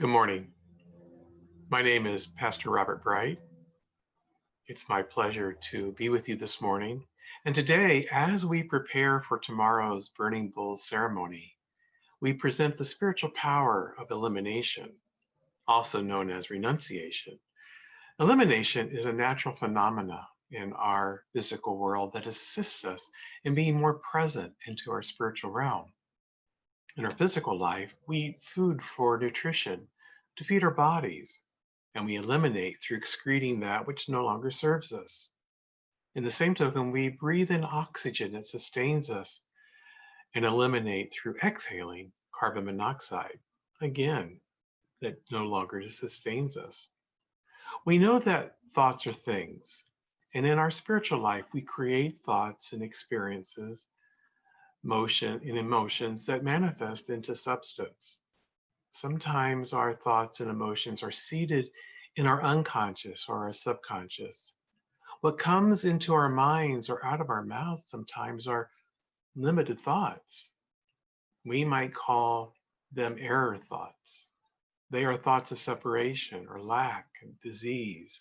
Good morning. My name is Pastor Robert Bright. It's my pleasure to be with you this morning. And today, as we prepare for tomorrow's Burning Bulls ceremony, we present the spiritual power of elimination, also known as renunciation. Elimination is a natural phenomena in our physical world that assists us in being more present into our spiritual realm. In our physical life, we eat food for nutrition to feed our bodies, and we eliminate through excreting that which no longer serves us. In the same token, we breathe in oxygen that sustains us and eliminate through exhaling carbon monoxide, again, that no longer sustains us. We know that thoughts are things, and in our spiritual life, we create thoughts and experiences, motion and emotions that manifest into substance. Sometimes our thoughts and emotions are seated in our unconscious or our subconscious. What comes into our minds or out of our mouths sometimes are limited thoughts. We might call them error thoughts. They are thoughts of separation or lack and disease.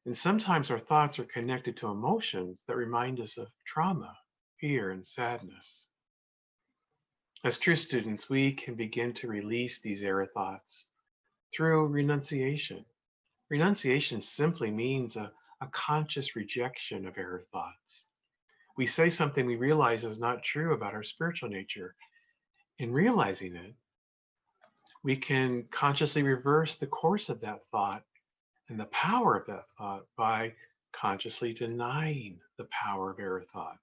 And sometimes our thoughts are connected to emotions that remind us of trauma, fear, and sadness. As true students, we can begin to release these error thoughts through renunciation. Renunciation simply means a conscious rejection of error thoughts. We say something we realize is not true about our spiritual nature. In realizing it, we can consciously reverse the course of that thought and the power of that thought by consciously denying the power of error thought.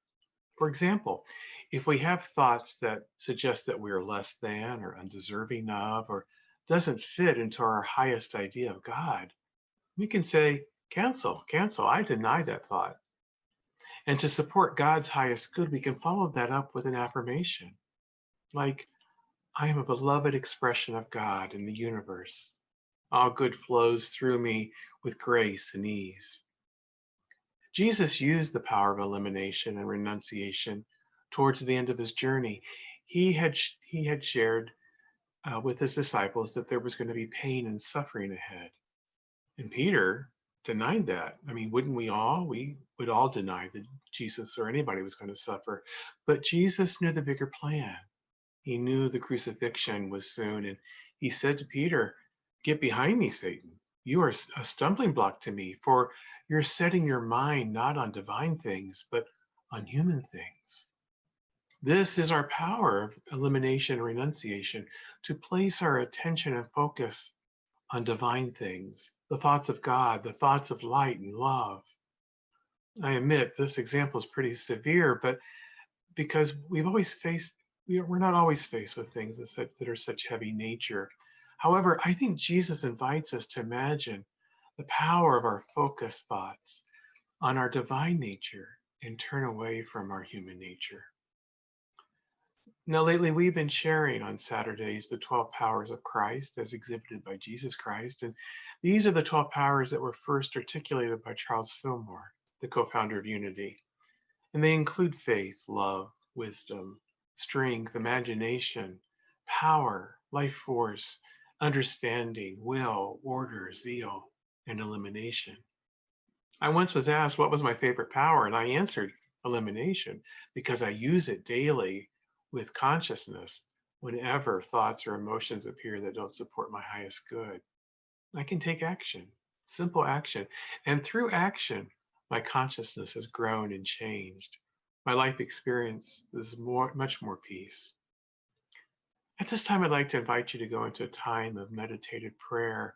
For example, if we have thoughts that suggest that we are less than or undeserving of or doesn't fit into our highest idea of God, we can say, cancel, I deny that thought. And to support God's highest good, we can follow that up with an affirmation like, I am a beloved expression of God in the universe. All good flows through me with grace and ease. Jesus used the power of elimination and renunciation towards the end of his journey. He had shared with his disciples that there was going to be pain and suffering ahead. And Peter denied that. I mean, wouldn't we all? We would all deny that Jesus or anybody was going to suffer. But Jesus knew the bigger plan. He knew the crucifixion was soon. And he said to Peter, get behind me, Satan. You are a stumbling block to me, for you're setting your mind not on divine things, but on human things. This is our power of elimination and renunciation, to place our attention and focus on divine things, the thoughts of God, the thoughts of light and love. I admit this example is pretty severe, but because we're not always faced with things that are such heavy nature. However, I think Jesus invites us to imagine the power of our focused thoughts on our divine nature and turn away from our human nature. Now, lately, we've been sharing on Saturdays the 12 powers of Christ as exhibited by Jesus Christ. And these are the 12 powers that were first articulated by Charles Fillmore, the co-founder of Unity. And they include faith, love, wisdom, strength, imagination, power, life force, understanding, will, order, zeal, and elimination. I once was asked what was my favorite power, and I answered elimination because I use it daily with consciousness whenever thoughts or emotions appear that don't support my highest good. I can take action, simple action, and through action, my consciousness has grown and changed. My life experience is much more peace. At this time, I'd like to invite you to go into a time of meditative prayer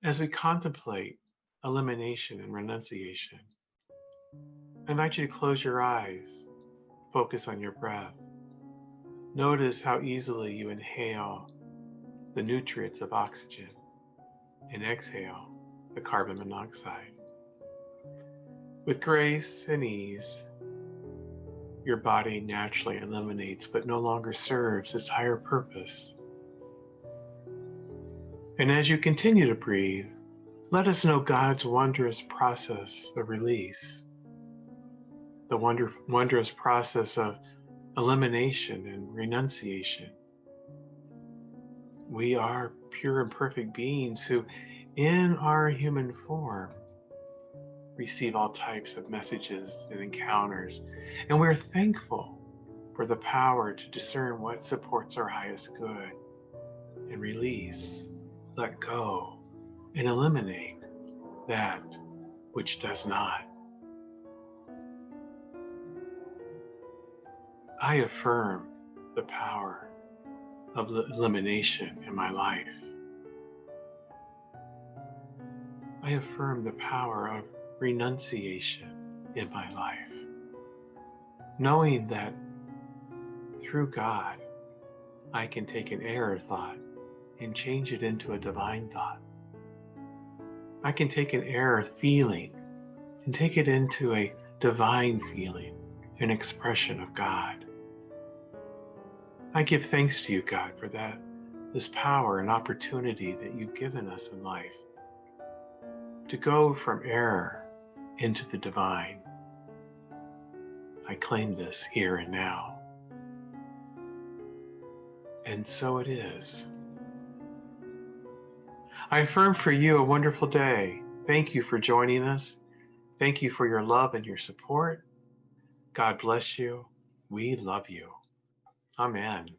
as we contemplate elimination and renunciation. I invite you to close your eyes, focus on your breath. Notice how easily you inhale the nutrients of oxygen and exhale the carbon monoxide. With grace and ease, your body naturally eliminates but no longer serves its higher purpose. And as you continue to breathe, let us know God's wondrous process of release, the wondrous process of elimination and renunciation. We are pure and perfect beings who, in our human form, receive all types of messages and encounters, and we're thankful for the power to discern what supports our highest good and release, let go, and eliminate that which does not. I affirm the power of elimination in my life. I affirm the power of renunciation in my life, knowing that through God, I can take an error thought and change it into a divine thought. I can take an error feeling and take it into a divine feeling, an expression of God. I give thanks to you, God, for that, this power and opportunity that you've given us in life to go from error into the divine. I claim this here and now. And so it is. I affirm for you a wonderful day. Thank you for joining us. Thank you for your love and your support. God bless you. We love you. Amen.